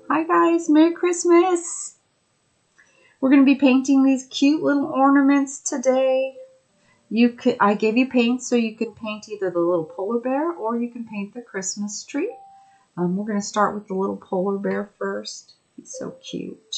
Hi guys, Merry Christmas! We're going to be painting these cute little ornaments today. I gave you paint so you can paint either the little polar bear or you can paint the Christmas tree. We're going to start with the little polar bear first. He's so cute.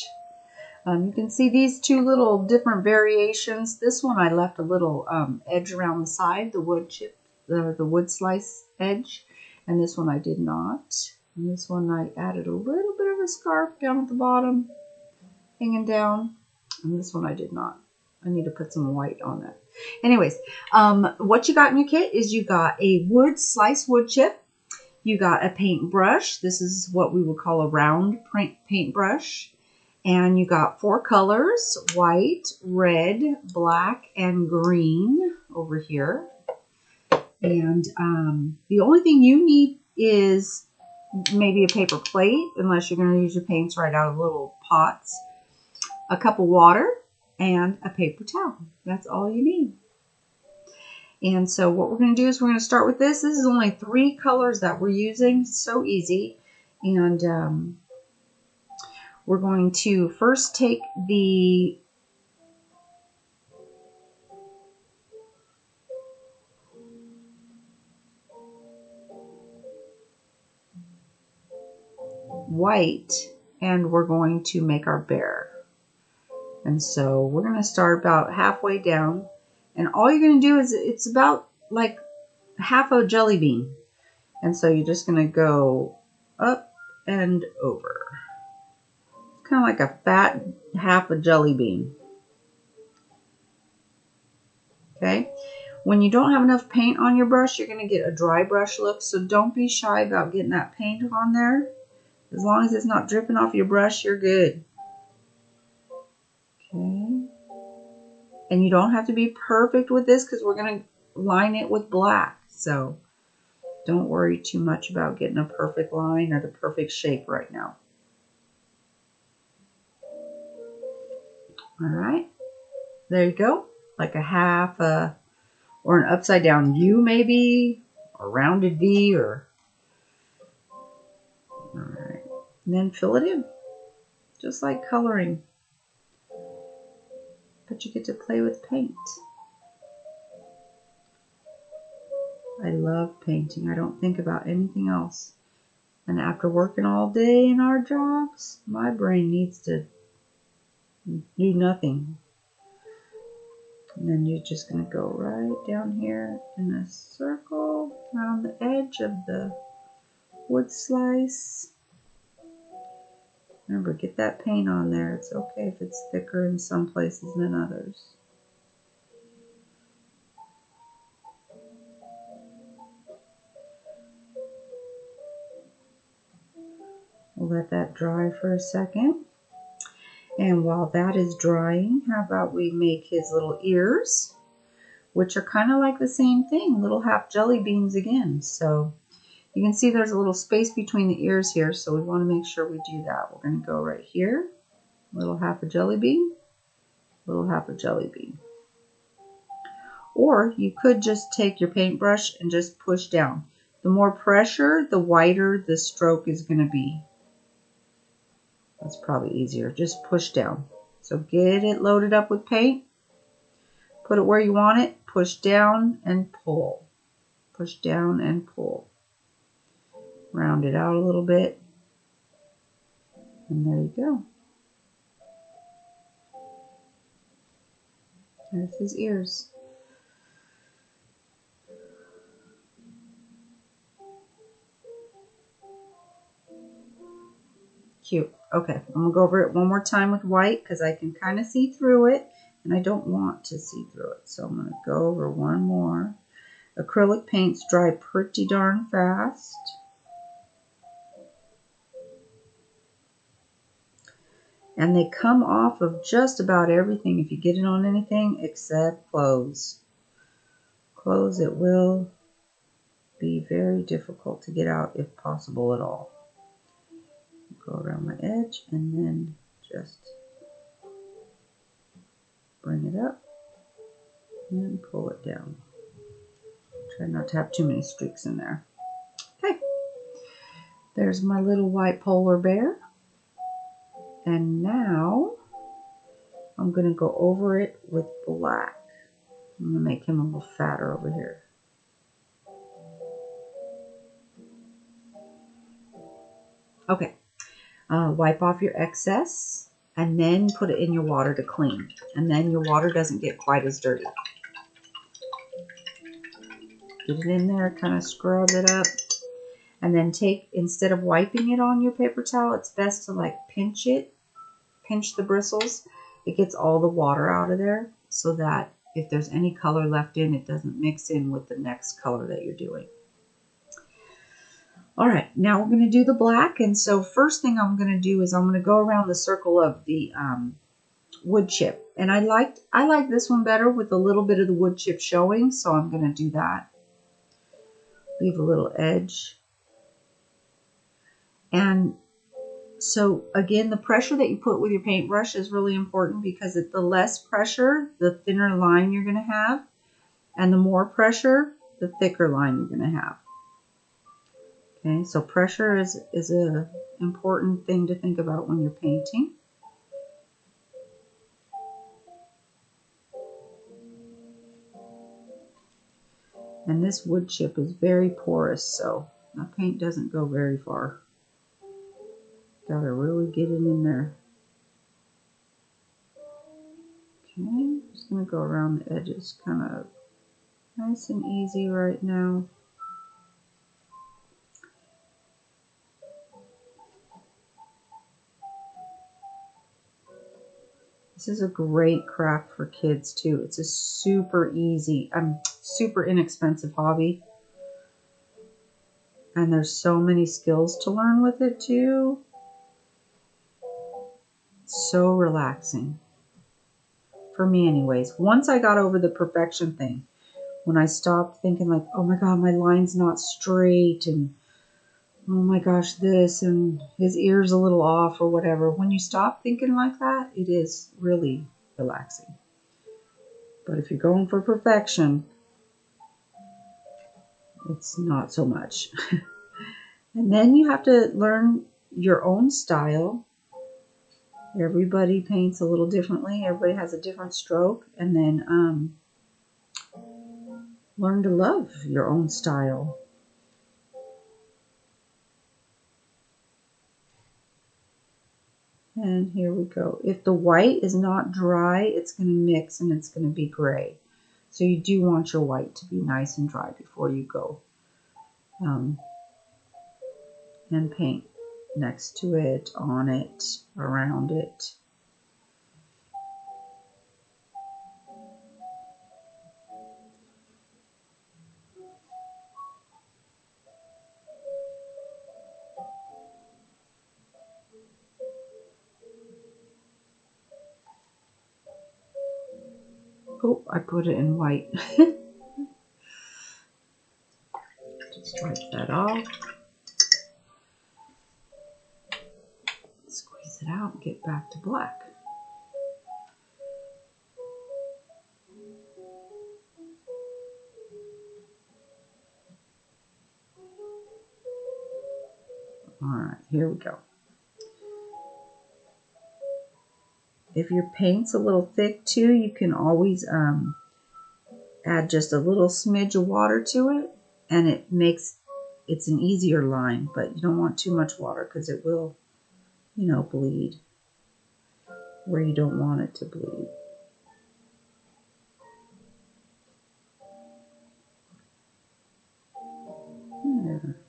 You can see these two little different variations. This one I left a little edge around the side, the wood chip, the wood slice edge, and this one I did not. And this one I added a little bit of a scarf down at the bottom, hanging down. And this one I did not. I need to put some white on that. Anyways, what you got in your kit is you got a sliced wood chip. You got a paintbrush. This is what we would call a round paintbrush. And you got 4 colors: white, red, black, and green over here. And the only thing you need is maybe a paper plate, unless you're going to use your paints right out of little pots, a cup of water, and a paper towel. That's all you need. And so what we're going to do is we're going to start with this. This is only 3 colors that we're using. So easy. And we're going to first take the white and we're going to make our bear. And so we're going to start about halfway down. And all you're going to do is, it's about like half a jelly bean. And so you're just going to go up and over. Kind of like a fat half a jelly bean. Okay. When you don't have enough paint on your brush, you're going to get a dry brush look. So don't be shy about getting that paint on there. As long as it's not dripping off your brush, you're good. Okay. And you don't have to be perfect with this because we're going to line it with black. So don't worry too much about getting a perfect line or the perfect shape right now. All right. There you go. Like a half or an upside down U maybe, or rounded V, or all right. And then fill it in, just like coloring. But you get to play with paint. I love painting. I don't think about anything else. And after working all day in our jobs, my brain needs to do nothing. And then you're just going to go right down here in a circle around the edge of the wood slice. Remember, get that paint on there. It's okay if it's thicker in some places than others. We'll let that dry for a second. And while that is drying, how about we make his little ears, which are kind of like the same thing, little half jelly beans again. So you can see there's a little space between the ears here, so we want to make sure we do that. We're going to go right here, little half a jelly bean, little half a jelly bean. Or you could just take your paintbrush and just push down. The more pressure, the wider the stroke is going to be. That's probably easier. Just push down. So get it loaded up with paint. Put it where you want it. Push down and pull. Push down and pull. Round it out a little bit. And there you go. There's his ears. Cute. Okay, I'm going to go over it one more time with white because I can kind of see through it and I don't want to see through it. So I'm going to go over one more. Acrylic paints dry pretty darn fast. And they come off of just about everything if you get it on anything except clothes. Clothes, it will be very difficult to get out if possible at all. Go around my edge and then just bring it up and pull it down. Try not to have too many streaks in there. Okay, there's my little white polar bear. And now I'm going to go over it with black. I'm going to make him a little fatter over here. Okay. Wipe off your excess and then put it in your water to clean. And then your water doesn't get quite as dirty. Get it in there, kind of scrub it up. And then instead of wiping it on your paper towel, it's best to like pinch the bristles. It gets all the water out of there so that if there's any color left in, it doesn't mix in with the next color that you're doing. All right, now we're going to do the black. And so first thing I'm going to do is I'm going to go around the circle of the wood chip. And I like this one better with a little bit of the wood chip showing, so I'm going to do that. Leave a little edge. And so again, the pressure that you put with your paintbrush is really important because the less pressure, the thinner line you're going to have. And the more pressure, the thicker line you're going to have. Okay, so pressure is an important thing to think about when you're painting. And this wood chip is very porous, so the paint doesn't go very far. Gotta really get it in there. Okay, just gonna go around the edges, kind of nice and easy right now. This is a great craft for kids too. It's a super easy, super inexpensive hobby. And there's so many skills to learn with it too. So relaxing. For me anyways. Once I got over the perfection thing, when I stopped thinking like, oh my God, my line's not straight and oh my gosh, this and his ear's a little off or whatever. When you stop thinking like that, it is really relaxing. But if you're going for perfection, it's not so much. And then you have to learn your own style. Everybody paints a little differently. Everybody has a different stroke. And then learn to love your own style. And here we go. If the white is not dry, it's going to mix and it's going to be gray. So you do want your white to be nice and dry before you go and paint next to it, on it, around it. Oh, I put it in white. Just wipe that off. Squeeze it out and get back to black. All right, here we go. If your paint's a little thick too, you can always add just a little smidge of water to it, and it's an easier line, but you don't want too much water because it will, bleed where you don't want it to bleed. There.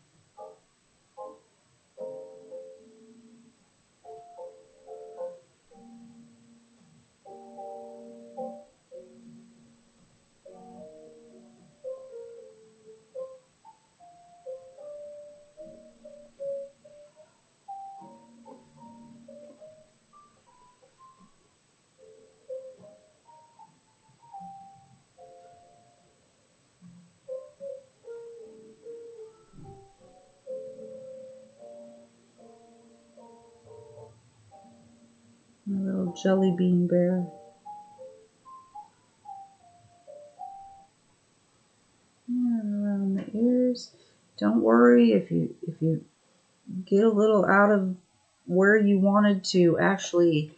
A little jelly bean bear. And around the ears. Don't worry if you get a little out of where you wanted to actually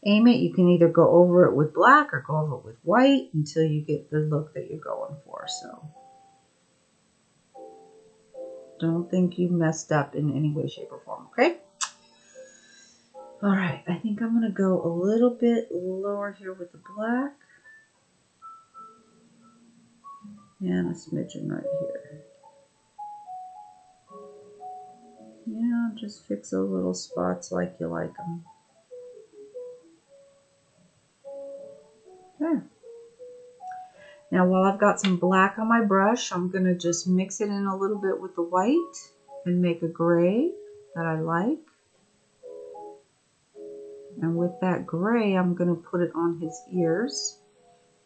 aim it, you can either go over it with black or go over it with white until you get the look that you're going for. So don't think you messed up in any way, shape, or form, okay? All right, I think I'm going to go a little bit lower here with the black. And a smidgen right here. Yeah, just fix those little spots like you like them. There. Now while I've got some black on my brush, I'm going to just mix it in a little bit with the white and make a gray that I like. And with that gray, I'm going to put it on his ears.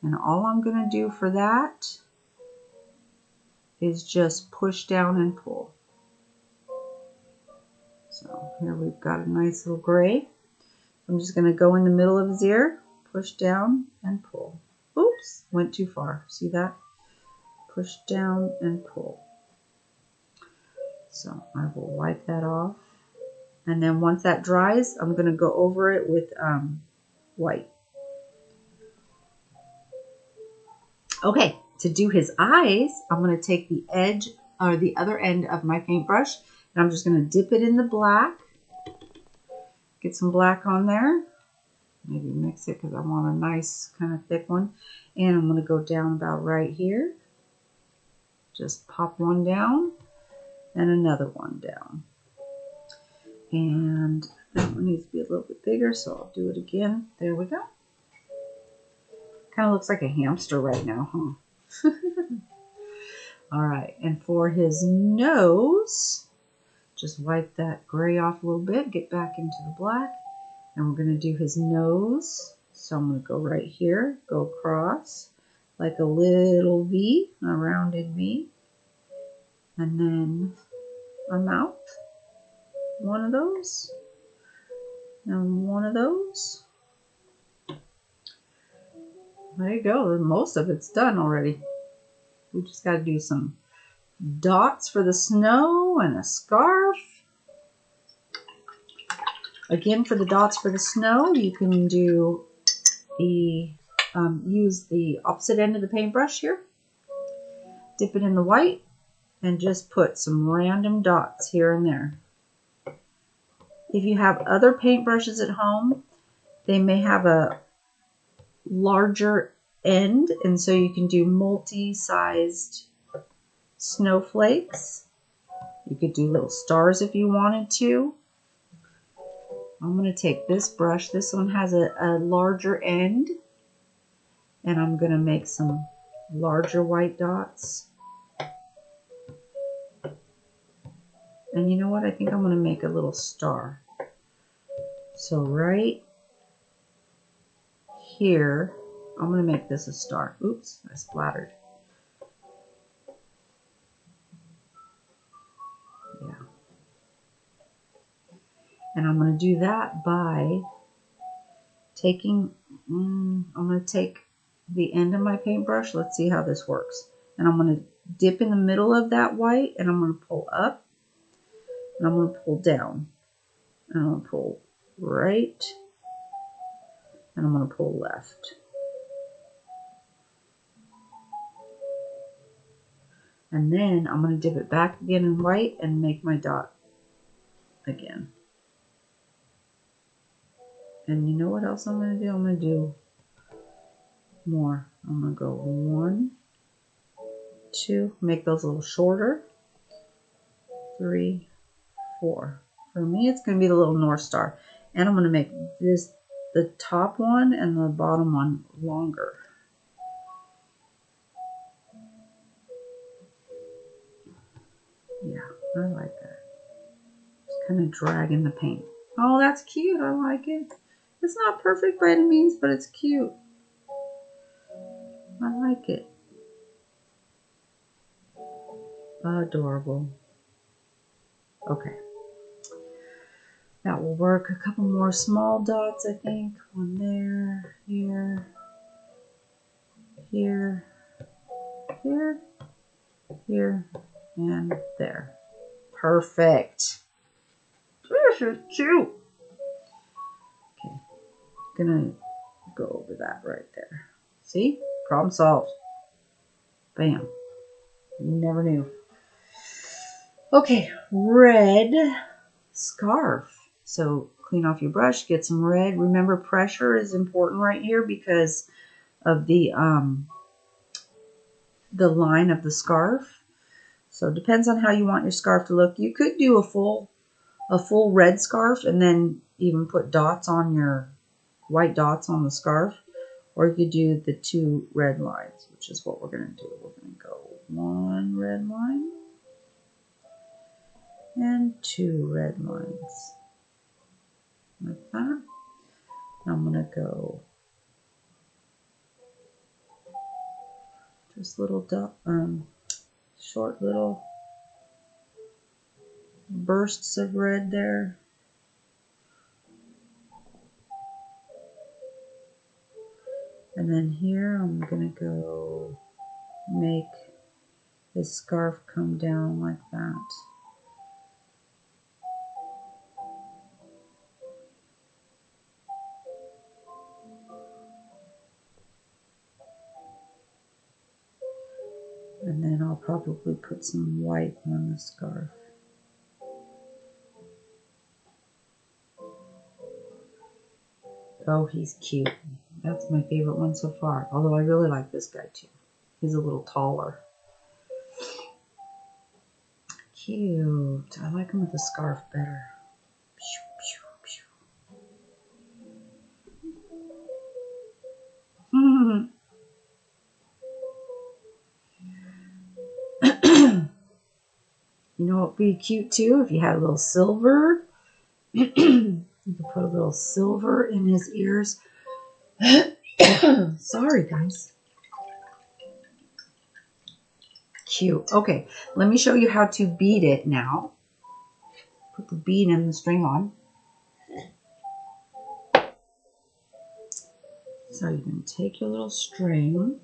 And all I'm going to do for that is just push down and pull. So here we've got a nice little gray. I'm just going to go in the middle of his ear, push down and pull. Oops, went too far. See that? Push down and pull. So I will wipe that off. And then once that dries, I'm going to go over it with white. Okay, to do his eyes, I'm going to take the edge or the other end of my paintbrush and I'm just going to dip it in the black. Get some black on there. Maybe mix it because I want a nice kind of thick one. And I'm going to go down about right here. Just pop one down and another one down. And that one needs to be a little bit bigger, so I'll do it again. There we go. Kind of looks like a hamster right now, huh? All right, and for his nose, just wipe that gray off a little bit, get back into the black, and we're going to do his nose. So I'm going to go right here, go across like a little V, a rounded V, and then a mouth, one of those, and one of those. There you go. Most of it's done already. We just got to do some dots for the snow and a scarf. Again, for the dots for the snow, you can do the use the opposite end of the paintbrush here. Dip it in the white and just put some random dots here and there. If you have other paintbrushes at home, they may have a larger end, and so you can do multi-sized snowflakes. You could do little stars if you wanted to. I'm going to take this brush. This one has a larger end, and I'm going to make some larger white dots. And you know what? I think I'm going to make a little star. So right here, I'm going to make this a star. Oops, I splattered. Yeah. And I'm going to do that by taking, I'm going to take the end of my paintbrush. Let's see how this works. And I'm going to dip in the middle of that white, and I'm going to pull up, and I'm going to pull down, and I'm going to pull right, and I'm going to pull left. And then I'm going to dip it back again in white and make my dot again. And you know what else I'm going to do? I'm going to do more. I'm going to go 1, 2, make those a little shorter, 3, 4. For me, it's going to be the little North Star. And I'm going to make this, the top one and the bottom one, longer. Yeah, I like that. Just kind of dragging the paint. Oh, that's cute. I like it. It's not perfect by any means, but it's cute. I like it. Adorable. Okay. That will work. A couple more small dots, I think. One there, here, here, here, here, and there. Perfect. she's cute. Okay, gonna go over that right there. See? Problem solved. Bam. Never knew. Okay, red scarf. So clean off your brush, get some red. Remember, pressure is important right here because of the line of the scarf. So it depends on how you want your scarf to look. You could do a full red scarf and then even put dots on your white dots on the scarf, or you could do the 2 red lines, which is what we're going to do. We're going to go 1 red line and 2 red lines like that. I'm going to go just little dot, short little bursts of red there. And then here I'm going to go make his scarf come down like that. And then I'll probably put some white on the scarf. Oh, he's cute. That's my favorite one so far. Although I really like this guy too. He's a little taller. Cute. I like him with the scarf better. You know what would be cute too? If you had a little silver. You could put a little silver in his ears. Sorry, guys. Cute. Okay, let me show you how to bead it now. Put the bead and the string on. So you're going to take your little string.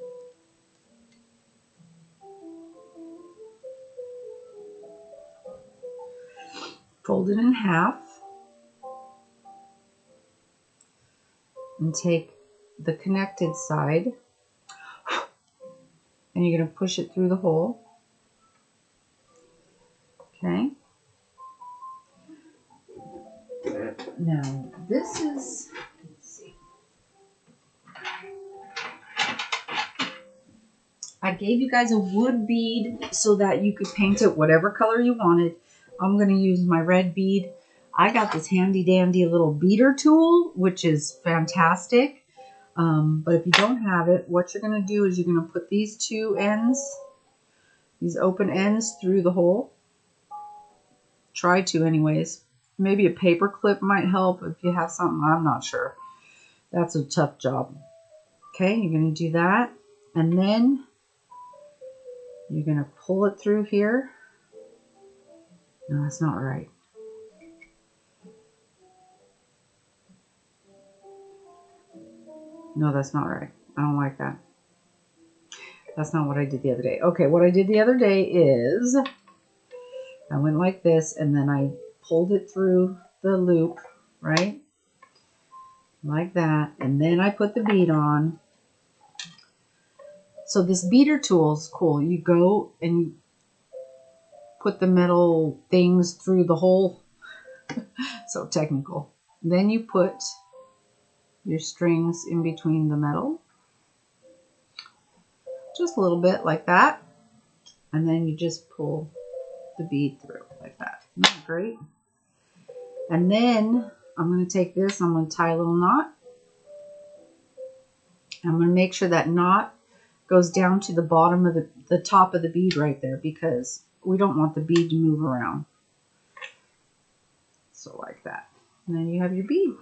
Fold it in half. And take the connected side. And you're going to push it through the hole. Okay. Now, this is, let's see. I gave you guys a wood bead so that you could paint it whatever color you wanted. I'm going to use my red bead. I got this handy dandy little beader tool, which is fantastic. But if you don't have it, what you're going to do is you're going to put these 2 ends, these open ends through the hole. Try to anyways. Maybe a paper clip might help if you have something. I'm not sure. That's a tough job. Okay, you're going to do that. And then you're going to pull it through here. No, that's not right. No, that's not right. I don't like that. That's not what I did the other day. Okay, what I did the other day is I went like this and then I pulled it through the loop, right? Like that. And then I put the bead on. So this beader tool is cool. You go and you put the metal things through the hole. So technical. Then you put your strings in between the metal. Just a little bit like that. And then you just pull the bead through like that. Isn't that great? And then I'm going to take this, I'm going to tie a little knot. I'm going to make sure that knot goes down to the bottom of the top of the bead right there because we don't want the bead to move around. So like that. And then you have your bead.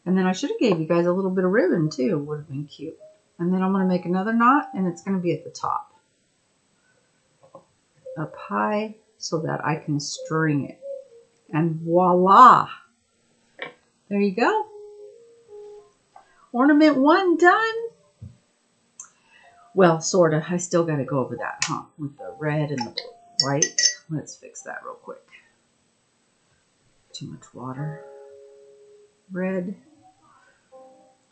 And then I should have gave you guys a little bit of ribbon too. Would have been cute. And then I'm going to make another knot and it's going to be at the top. Up high so that I can string it. And voila! There you go. Ornament 1 done. Well, sort of. I still got to go over that, huh? With the red and the white. Let's fix that real quick. Too much water. Red.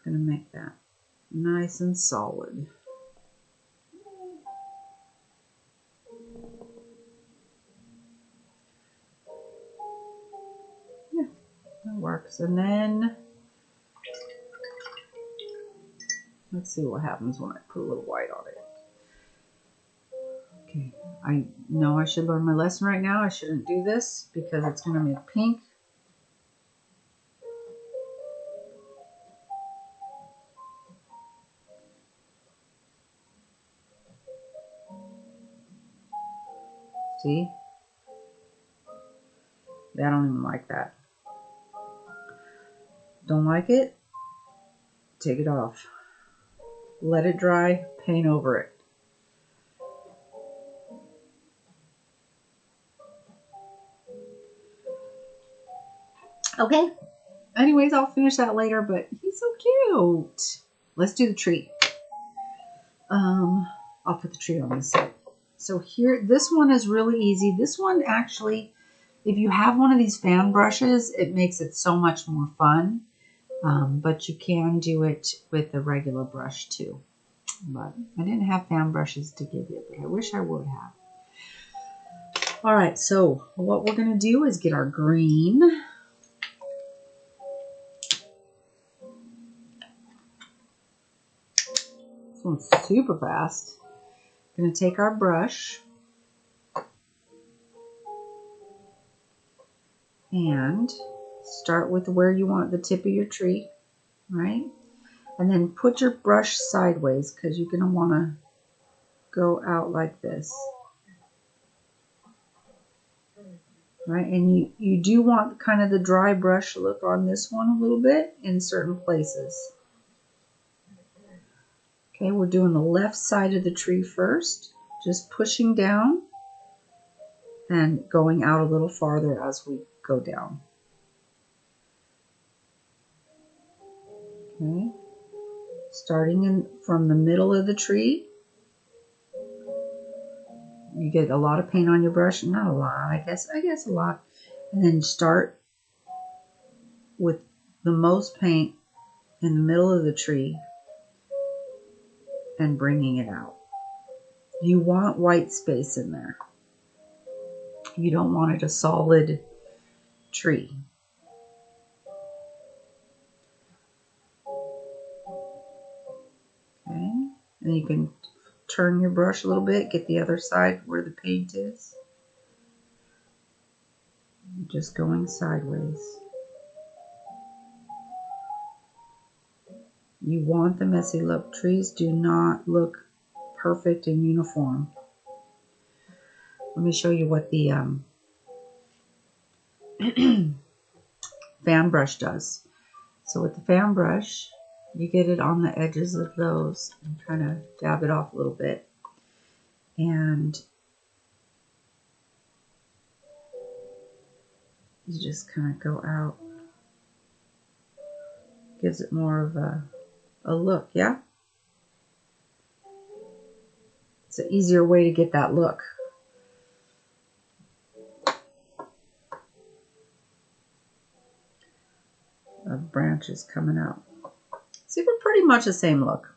Gonna make that nice and solid. Yeah, that works. And then let's see what happens when I put a little white on it. Okay, I know I should learn my lesson right now. I shouldn't do this because it's going to make pink. See? I don't even like that. Don't like it? Take it off. Let it dry, paint over it. Okay. Anyways, I'll finish that later, but he's so cute. Let's do the tree. I'll put the tree on this side. So here, this one is really easy. This one actually, if you have one of these fan brushes, it makes it so much more fun. But you can do it with a regular brush too. But I didn't have fan brushes to give you, but I wish I would have. All right, so what we're going to do is get our green. This one's super fast. Going to take our brush and start with where you want the tip of your tree, right? And then put your brush sideways because you're going to want to go out like this. Right, and you do want kind of the dry brush look on this one a little bit in certain places. Okay, we're doing the left side of the tree first, just pushing down and going out a little farther as we go down. Okay, starting from the middle of the tree. You get a lot of paint on your brush, not a lot, I guess a lot. And then start with the most paint in the middle of the tree and bringing it out. You want white space in there. You don't want it a solid tree. Okay, and you can turn your brush a little bit, get the other side where the paint is. Just going sideways. You want the messy look. Trees do not look perfect and uniform. Let me show you what the fan brush does. So with the fan brush, you get it on the edges of those and kind of dab it off a little bit. And you just kind of go out. Gives it more of a look, yeah? It's an easier way to get that look. Of branches coming out. See, we're pretty much the same look.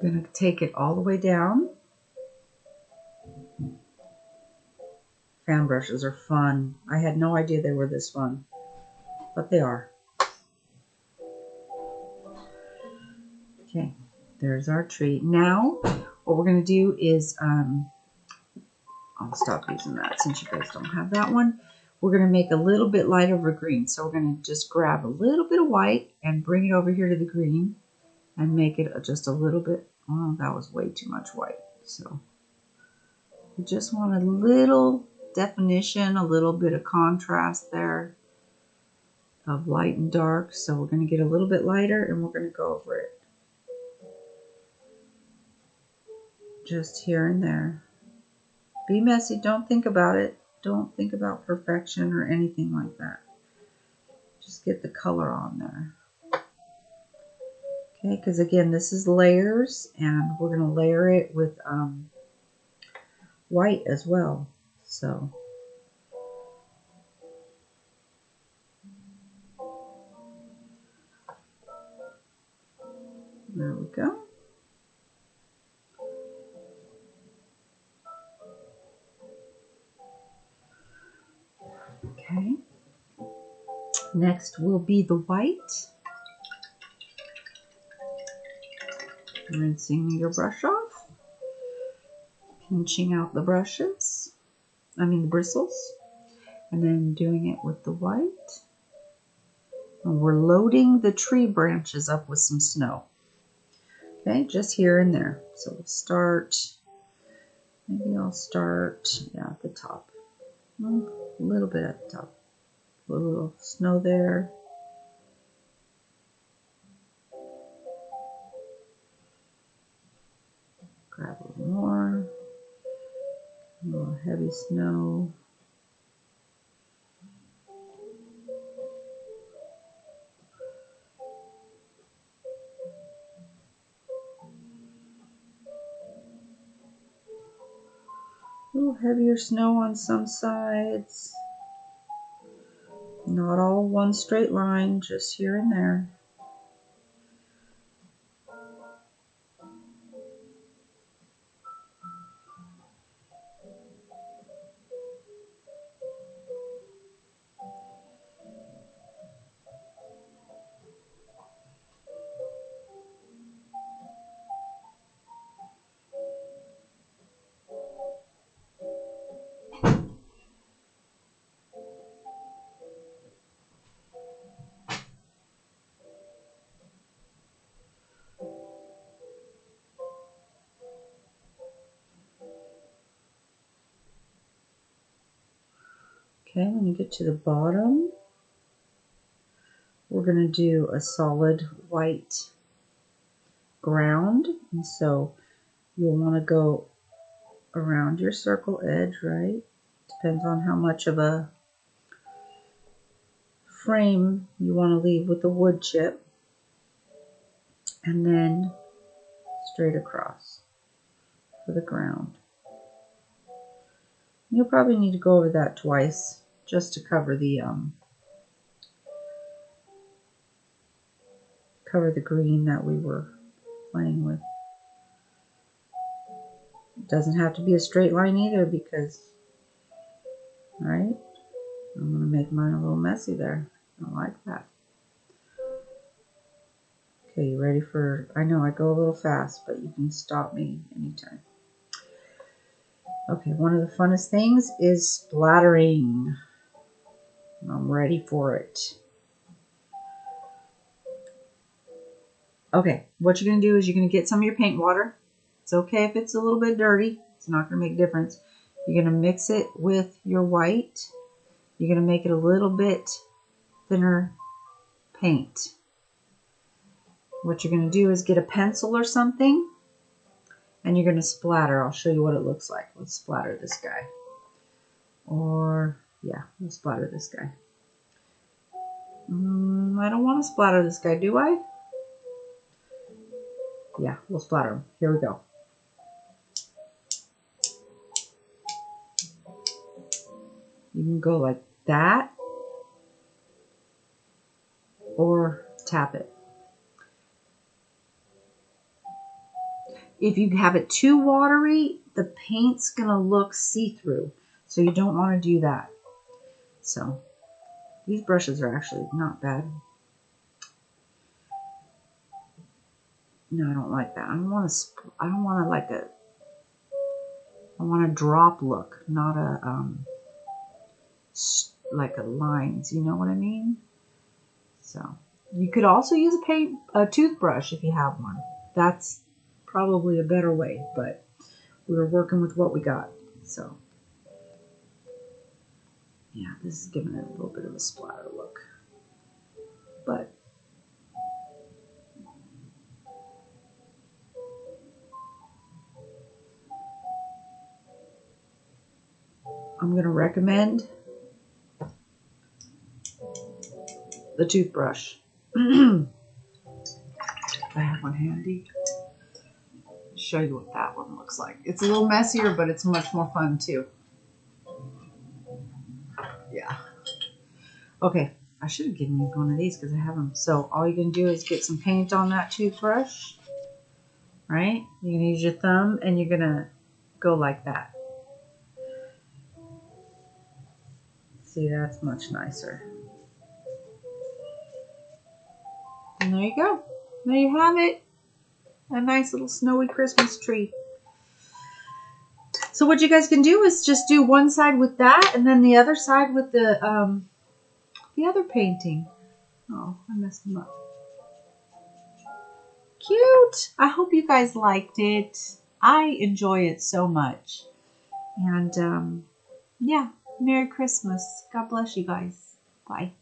I'm going to take it all the way down. Fan brushes are fun. I had no idea they were this fun, but they are. Okay, there's our tree. Now, what we're going to do is, I'll stop using that since you guys don't have that one. We're going to make a little bit lighter of a green. So we're going to just grab a little bit of white and bring it over here to the green and make it just a little bit. Oh, that was way too much white. So we just want a little definition, a little bit of contrast there of light and dark. So we're going to get a little bit lighter and we're going to go over it. just here and there. Be messy. Don't think about it. Don't think about perfection or anything like that. Just get the color on there. Okay, because again, this is layers, and we're going to layer it with white as well. So there we go. Okay. Next will be the white. Rinsing your brush off. Pinching out the bristles. And then doing it with the white. And we're loading the tree branches up with some snow. Okay, just here and there. So we'll start, maybe I'll start, at the top. A little bit at the top. A little snow there. Grab a little more. A little heavy snow. A little heavier snow on some sides. Not all one straight line, just here and there. Okay, when you get to the bottom, we're going to do a solid white ground. And so you'll want to go around your circle edge, right? Depends on how much of a frame you want to leave with the wood chip. And then straight across for the ground. You'll probably need to go over that twice just to cover the green that we were playing with. It doesn't have to be a straight line either because, right? I'm going to make mine a little messy there. I like that. Okay, you ready for, I know I go a little fast, but you can stop me anytime. Okay, one of the funnest things is splattering. I'm ready for it. Okay, what you're going to do is you're going to get some of your paint water. It's okay if it's a little bit dirty. It's not going to make a difference. You're going to mix it with your white. You're going to make it a little bit thinner paint. What you're going to do is get a pencil or something, and you're going to splatter. I'll show you what it looks like. Let's splatter this guy. Or, yeah, we'll splatter this guy. I don't want to splatter this guy, do I? Yeah, we'll splatter him. Here we go. You can go like that or tap it. If you have it too watery, the paint's going to look see-through. So you don't want to do that. So these brushes are actually not bad. No, I don't like that. I want a drop look, not a like a lines. You know what I mean? So you could also use a toothbrush if you have one. That's probably a better way, but we were working with what we got. So yeah, this is giving it a little bit of a splatter look, but I'm going to recommend the toothbrush. I have one handy. I'll show you what that one looks like. It's a little messier, but it's much more fun too. Yeah. Okay, I should have given you one of these because I have them. So all you're going to do is get some paint on that toothbrush, right? You're going to use your thumb and you're going to go like that. See, that's much nicer. And there you go. There you have it. A nice little snowy Christmas tree. So what you guys can do is just do one side with that and then the other side with the other painting. Oh, I messed them up. Cute. I hope you guys liked it. I enjoy it so much. And yeah, Merry Christmas. God bless you guys. Bye.